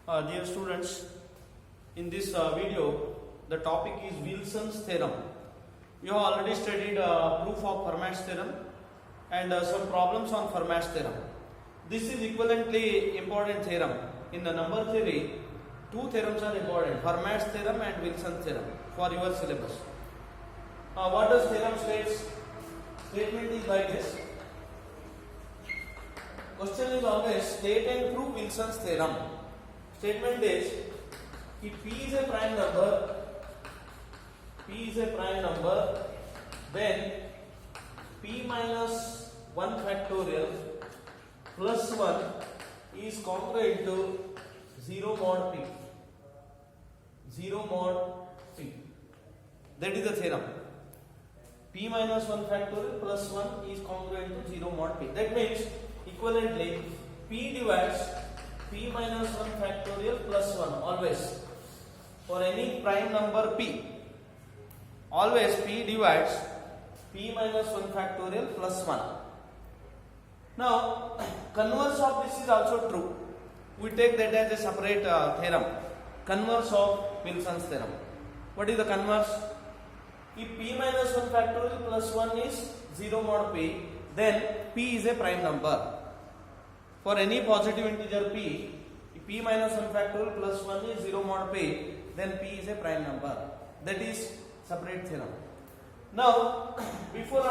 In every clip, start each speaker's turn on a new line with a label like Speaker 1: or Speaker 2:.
Speaker 1: Dear students, in this video, the topic is Wilson's theorem. You have already studied proof of Fermat's theorem and some problems on Fermat's theorem. This is equivalently important theorem. In the number theory, two theorems are important, Fermat's theorem and Wilson's theorem for your syllabus. What does theorem states? Statement is like this. Question is always state and prove Wilson's theorem. Statement is if P is a prime number, then P minus 1 factorial plus 1 is congruent to 0 mod P. 0 mod P. That is the theorem. P minus 1 factorial plus 1 is congruent to 0 mod P. That means equivalently P divides P minus 1 factorial plus 1 always. For any prime number P, always P divides P minus 1 factorial plus 1. Now, converse of this is also true. We take that as a separate theorem. Converse of Wilson's theorem. What is the converse? If P minus 1 factorial plus 1 is 0 mod P, then P is a prime number. For any positive integer P, if P minus 1 factorial plus 1 is 0 mod P, then P is a prime number. That is separate theorem. Now, before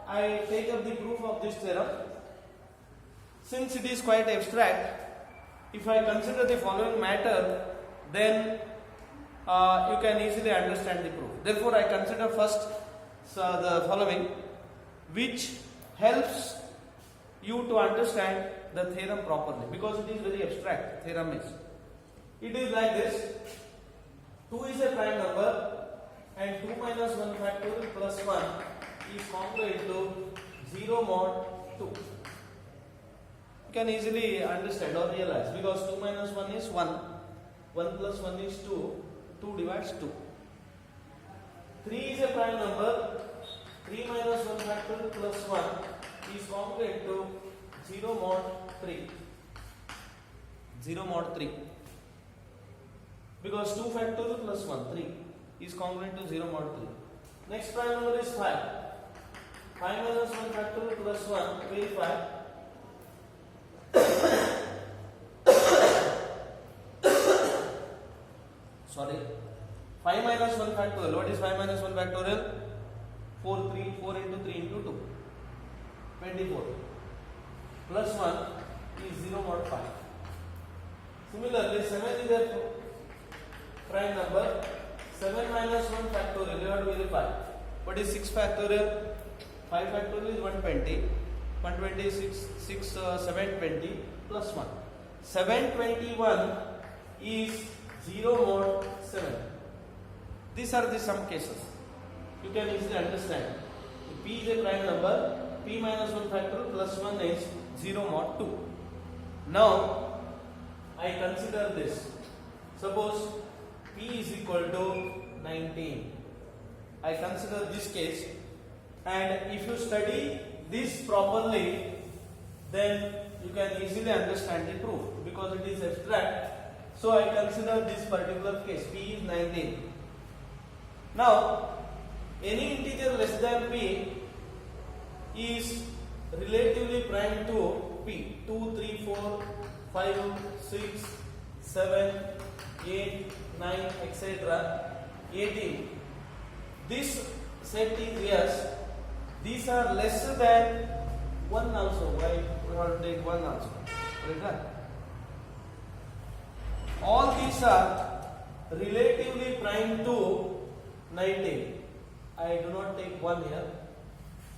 Speaker 1: I take up the proof of this theorem, since it is quite abstract, if I consider the following matter, then you can easily understand the proof. Therefore, I consider first the following, which helps you to understand the theorem properly, because it is very abstract. Theorem is. It is like this. 2 is a prime number and 2 minus 1 factorial plus 1 is congruent to 0 mod 2. You can easily understand or realize, because 2 minus 1 is 1, 1 plus 1 is 2, 2 divides 2. 3 is a prime number, 3 minus 1 factorial plus 1 is congruent to 0 mod 3. 0 mod 3. Because 2 factorial plus 1, 3 is congruent to 0 mod 3. Next prime number is 5. 5 minus 1 factorial plus 1, verify. Sorry. 5 minus 1 factorial. What is 5 minus 1 factorial? 4 into 3 into 2. 24. Plus 1 is 0 mod 5. Similarly, 7 is a prime number. 7 minus 1 factorial, you have to verify. What is 6 factorial? 5 factorial is 120. 120 is 720 plus 1. 721 is 0 mod 7. These are the some cases. You can easily understand. If P is a prime number, P minus 1 factorial plus 1 is 0 mod 2. Now, I consider this. Suppose P is equal to 19. I consider this case, and if you study this properly, then you can easily understand the proof, because it is abstract. So I consider this particular case. P is 19. Now, any integer less than P is relatively prime to P. 2, 3, 4, 5, 6, 7, 8, 9, etc. 18. This set is yes. These are less than 1 also. Why we have to take 1 also? Right? All these are relatively prime to 19. I do not take 1 here.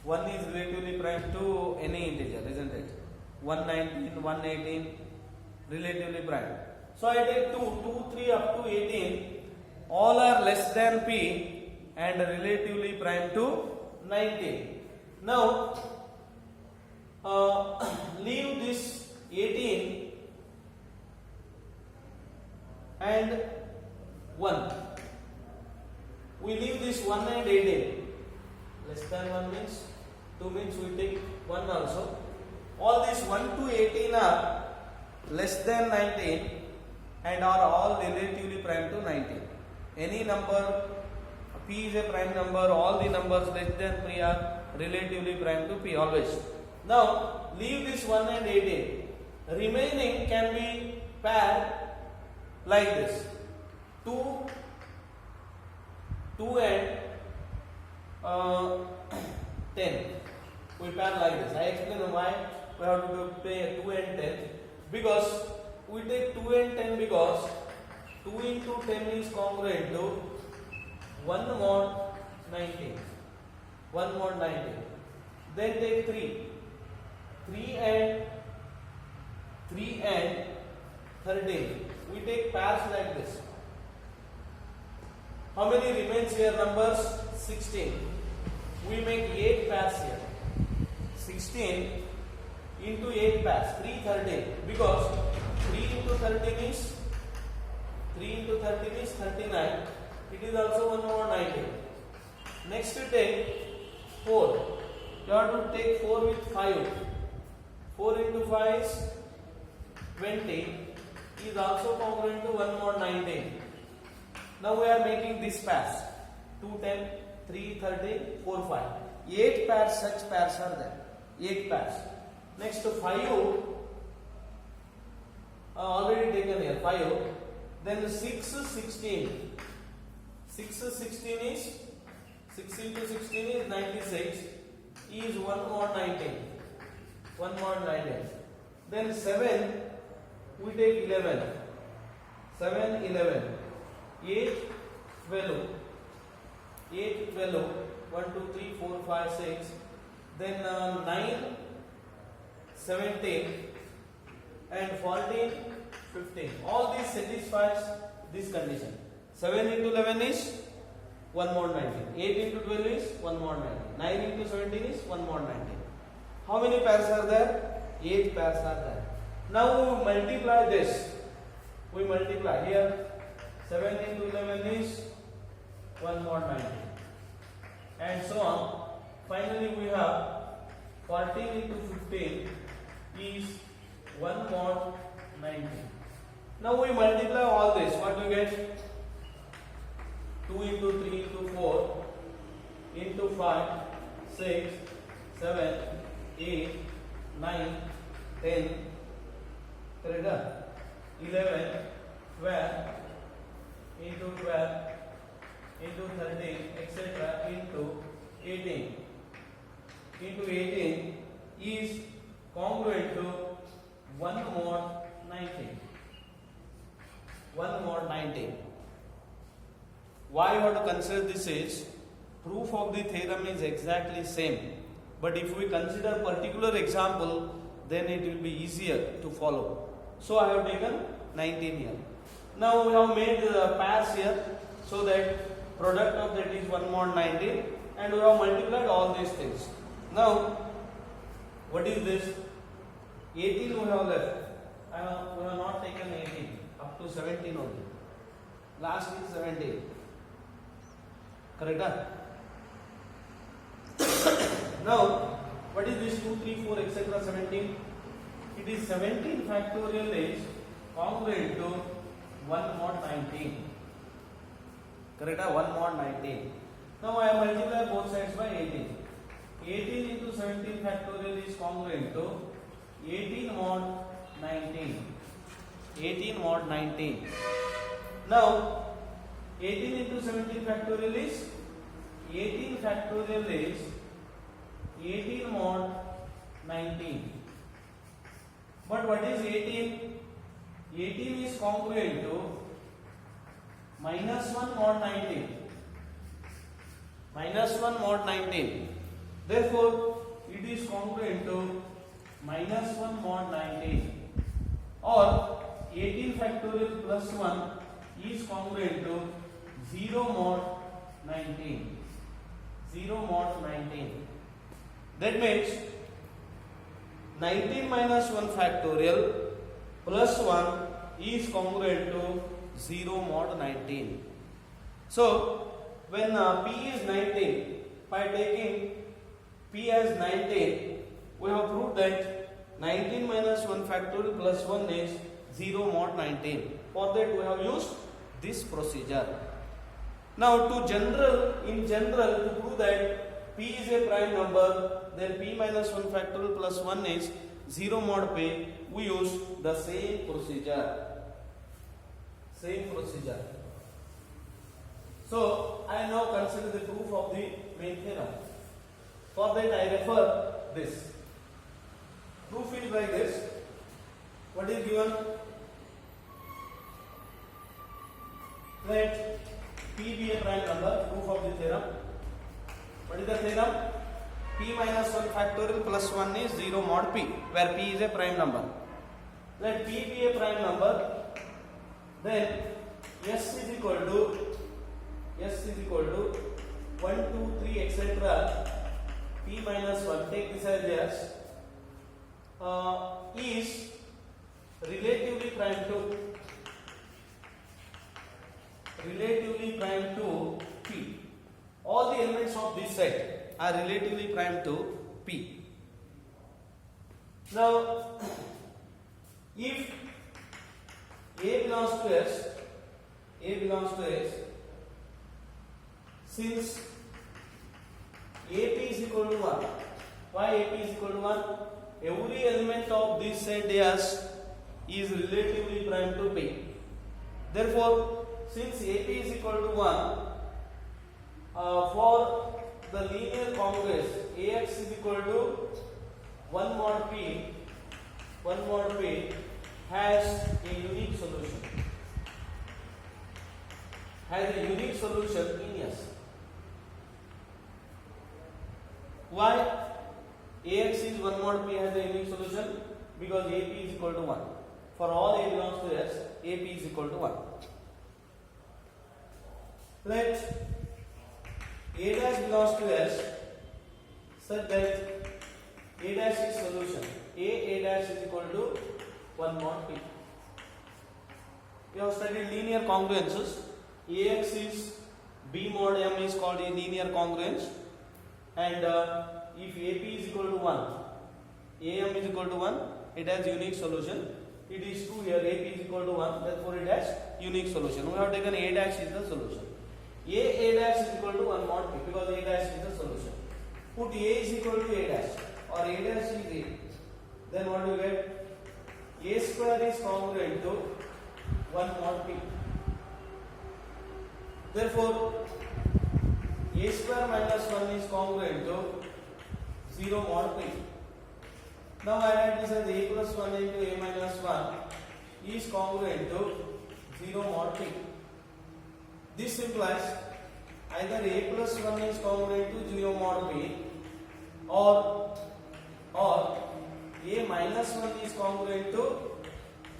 Speaker 1: 1 is relatively prime to any integer, isn't it? 119, 118, relatively prime. So I take 2, 2, 3 up to 18. All are less than P and relatively prime to 19. Now, leave this 18 and 1. We leave this 1 and 18. Less than 1 means 2 means we take 1 also. All these 1 to 18 are less than 19 and are all relatively prime to 19. Any number p is a prime number, all the numbers less than p are relatively prime to p always. Now leave this 1 and 18. Remaining can be paired like this. 2 and 10. We pair like this. I explain why we have to pay 2 and 10. Because we take 2 and 10 because 2 into 10 is congruent to 1 mod 19. 1 mod 19. Then take 3. 3 and 13. We take pairs like this. How many remains here? Numbers 16. We make 8 pairs here. 16 into 8 pairs, 313. Because 3 into 13 is 39. It is also 1 more 19. Next we take 4. You have to take 4 with 5. 4 into 5 is 20. Is also congruent to 1 more 19. Now we are making this pairs. 2, 10, 3, 13, 4, 5. 8 pairs, such pairs are there. 8 pairs. Next 5, already taken here, 5. Then 6, 16. 6, 16 is, 6 into 16 is 96. Is 1 more 19. 1 more 19. Then 7, we take 11. 7, 11. 8, 12. 8, 12. 1, 2, 3, 4, 5, 6. Then 9, 17. And 14, 15. All these satisfies this condition. 7 into 11 is 1 more 19. 8 into 12 is 1 more 19. 9 into 17 is 1 more 19. How many pairs are there? 8 pairs are there. Now we multiply this. We multiply here. 7 into 11 is 1 more 19. And so on. Finally we have 14 into 15 is 1 more 19. Now we multiply all this. What do we get? 2 into 3 into 4 into 5, 6, 7, 8, 9, 10, 11, 12, into 12, into 13, etc. into 18. Into 18 is congruent to 1 mod 19. 1 mod 19. Why you have to consider this is proof of the theorem is exactly same, but if we consider particular example, then it will be easier to follow. So I have taken 19 here. Now we have made pairs here, so that product of that is 1 mod 19, and we have multiplied all these things. Now what is this? 18 we have left. We have not taken 18 up to 17 only. Last is 17. Correct? Now, what is this 2, 3, 4, etc. 17? It is 17 factorial is congruent to 1 mod 19. Correct? 1 mod 19. Now I multiply both sides by 18. 18 into 17 factorial is congruent to 18 mod 19. 18 mod 19. Now 18 into 17 factorial is 18 factorial is 18 mod 19. But what is 18? 18 is congruent to minus 1 mod 19. Minus 1 mod 19. Therefore, it is congruent to minus 1 mod 19. Or 18 factorial plus 1 is congruent to 0 mod 19. 0 mod 19. That means 19 minus 1 factorial plus 1 is congruent to 0 mod 19. So, when P is 19, by taking P as 19, we have proved that 19 minus 1 factorial plus 1 is 0 mod 19. For that we have used this procedure. Now in general, to prove that P is a prime number, then P minus 1 factorial plus 1 is 0 mod P, we use the same procedure. So I now consider the proof of the main theorem. For that I refer this. Proof is like this. What is given? Let P be a prime number. Proof of the theorem. What is the theorem? P minus 1 factorial plus 1 is 0 mod P, where P is a prime number. Let P be a prime number. Then S is equal to 1, 2, 3, etc. P minus 1, take this as S, is relatively prime to P. All the elements of this set are relatively prime to P. Now, if A belongs to S, since AP is equal to 1, why AP is equal to 1? Every element of this set S is relatively prime to P. Therefore, since AP is equal to 1, for the linear congruous, AX is equal to 1 mod P has a unique solution in S. Why AX is 1 mod P has a unique solution? Because AP is equal to 1. For all A belongs to S, AP is equal to 1. Let A dash belongs to S such that A dash is solution. A dash is equal to 1 mod P. We have studied linear congruences. AX is B mod M is called a linear congruence, and if AP is equal to 1, AM is equal to 1, it has unique solution. It is 2 here, AP is equal to 1, therefore it has unique solution. We have taken A dash is the solution. A dash is equal to 1 mod P because A dash is the solution. Put A is equal to A dash or A dash is A. Then what do you get? A square is congruent to 1 mod P. Therefore, A square minus 1 is congruent to 0 mod P. Now I write this as A plus 1 into A minus 1 is congruent to 0 mod P. This implies either A plus 1 is congruent to 0 mod P or A minus 1 is congruent to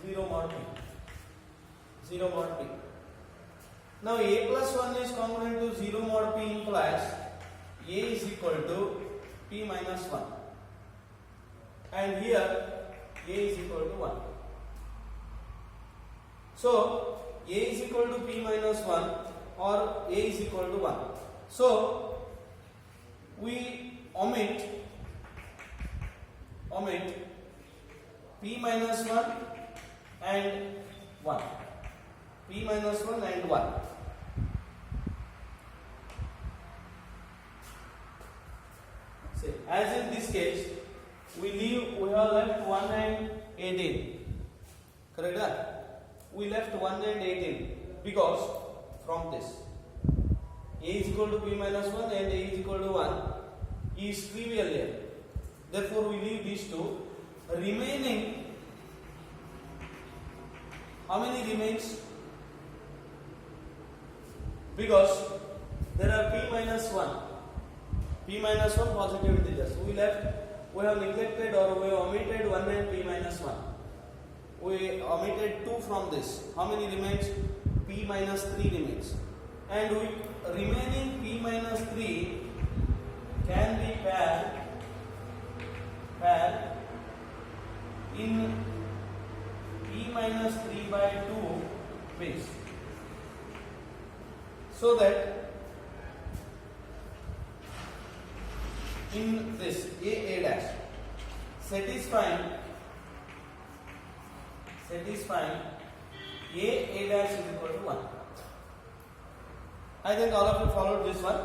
Speaker 1: 0 mod P. Now A plus 1 is congruent to 0 mod P implies A is equal to P minus 1. And here A is equal to 1. So A is equal to P minus 1 or A is equal to 1. So we omit P minus 1 and 1. P minus 1 and 1. See, as in this case, we have left 1 and 18. Correct? We left 1 and 18 because from this A is equal to P minus 1 and A is equal to 1 is trivial here. Therefore, we leave these two. Remaining, how many remains? Because there are P minus 1 positive integers. We have neglected or we have omitted 1 and P minus 1. We omitted 2 from this. How many remains? P minus 3 remains. And remaining P minus 3 can be paired in P minus 3 by 2 ways. So that in this A dash satisfying satisfying a dash is equal to 1. I think all of you followed this one.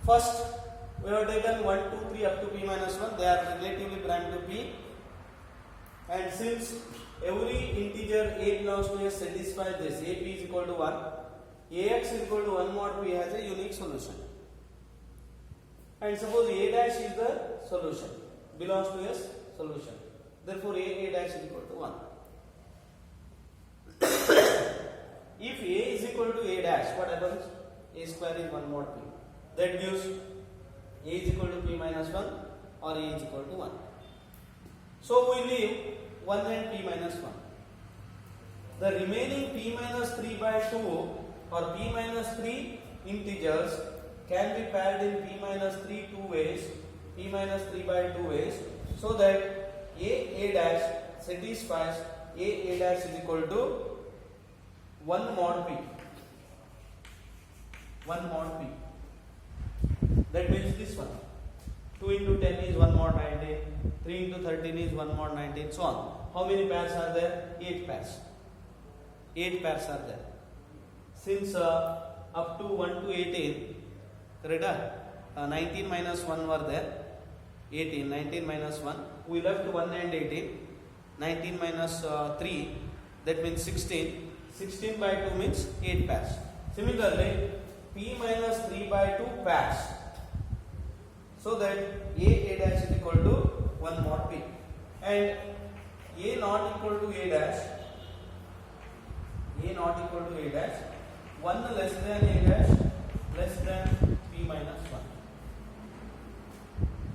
Speaker 1: First, we have taken 1, 2, 3 up to p minus 1. They are relatively prime to p. And since every integer a belongs to s satisfies this, a p is equal to 1, ax is equal to 1 mod p has a unique solution. And suppose a dash is the solution, belongs to s solution. Therefore, a dash is equal to 1. If a is equal to a dash, what happens? A square is 1 mod p. That gives a is equal to p minus 1 or a is equal to 1. So we leave 1 and p minus 1. The remaining p minus 3 by 2 or p minus 3 integers can be paired in p minus 3 two ways, p minus 3 by 2 ways, so that a dash satisfies a dash is equal to 1 mod p. 1 mod p. That means this one. 2 into 10 is 1 mod 19, 3 into 13 is 1 mod 19, so on. How many pairs are there? 8 pairs. 8 pairs are there. Since up to 1 to 18, correct? 19 minus 1 were there. 18, 19 minus 1. We left 1 and 18. 19 minus 3, that means 16. 16 by 2 means 8 pairs. Similarly, p minus 3 by 2 pairs. So that a dash is equal to 1 mod p. And a not equal to a dash, 1 less than a dash, less than p minus 1.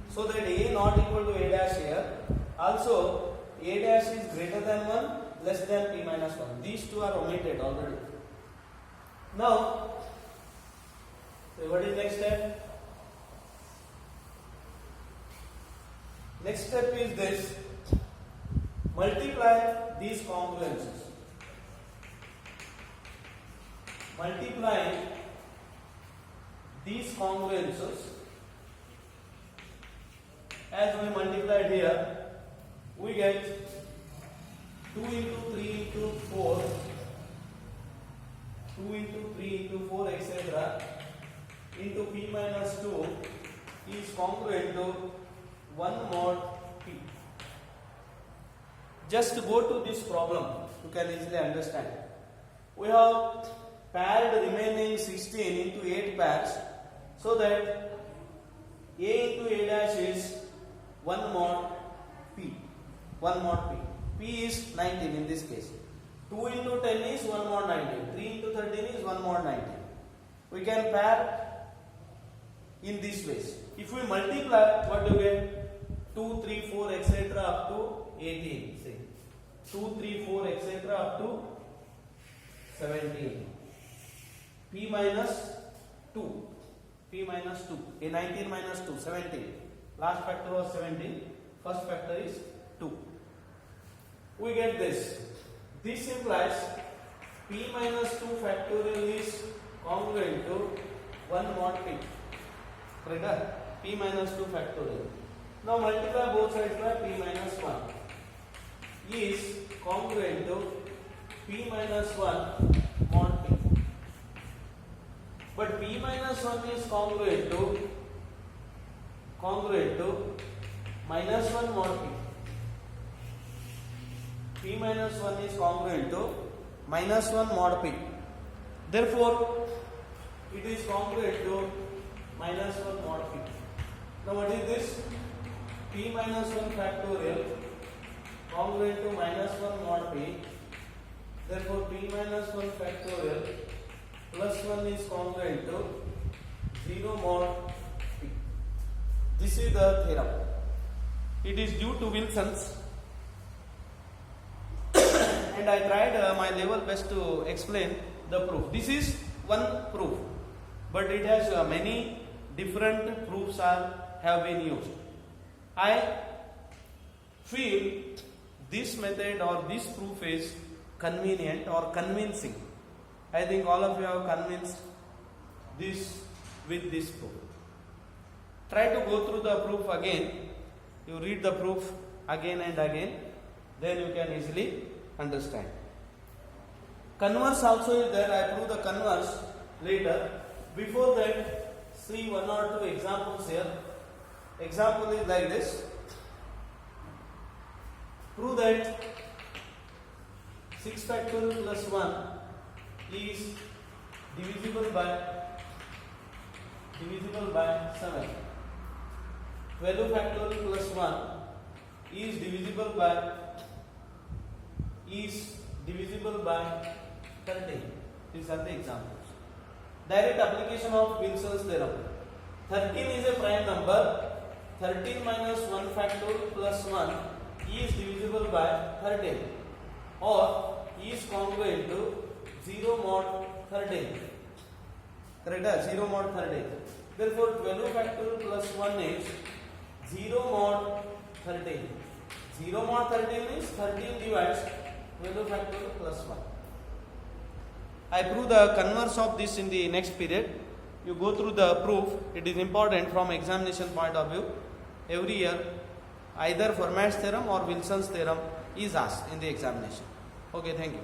Speaker 1: So that a not equal to a dash here, also a dash is greater than 1, less than p minus 1. These two are omitted already. Now, so what is next step? Next step is this: multiply these congruences. Multiplying these congruences, as we multiplied here, we get 2 into 3 into 4, 2 into 3 into 4, etc. into p minus 2 is congruent to 1 mod p. Just go to this problem, you can easily understand. We have paired remaining 16 into 8 pairs, so that a into a dash is 1 mod p. 1 mod p. P is 19 in this case. 2 into 10 is 1 mod 19. 3 into 13 is 1 mod 19. We can pair in these ways. If we multiply, what do you get? 2, 3, 4, etc. up to 18. Say 2, 3, 4, etc. up to 17. P minus 2. P minus 2. A 19 minus 2, 17. Last factor was 17. First factor is 2. We get this. This implies p minus 2 factorial is congruent to 1 mod p. Correct? P minus 2 factorial. Now multiply both sides by p minus 1 is congruent to p minus 1 mod p. But p minus 1 is congruent to minus 1 mod p. P minus 1 is congruent to minus 1 mod p. Therefore, it is congruent to minus 1 mod p. Now what is this? P minus 1 factorial congruent to minus 1 mod p. Therefore, p minus 1 factorial plus 1 is congruent to 0 mod p. This is the theorem. It is due to Wilson's, and I tried my level best to explain the proof. This is one proof, but it has many different proofs have been used. I feel this method or this proof is convenient or convincing. I think all of you have convinced this with this proof. Try to go through the proof again. You read the proof again and again. Then you can easily understand. Converse also is there. I prove the converse later. Before that, see one or two examples here. Example is like this. Prove that 6 factorial plus 1 is divisible by 7. 12 factorial plus 1 is divisible by 13. These are the examples. Direct application of Wilson's theorem. 13 is a prime number. 13 minus 1 factorial plus 1 is divisible by 13 or is congruent to 0 mod 13. Correct? 0 mod 13. Therefore, 12 factorial plus 1 is 0 mod 13. 0 mod 13 is 13 divides 12 factorial plus 1. I prove the converse of this in the next period. You go through the proof. It is important from examination point of view. Every year, either Fermat's theorem or Wilson's theorem is asked in the examination. Okay, thank you.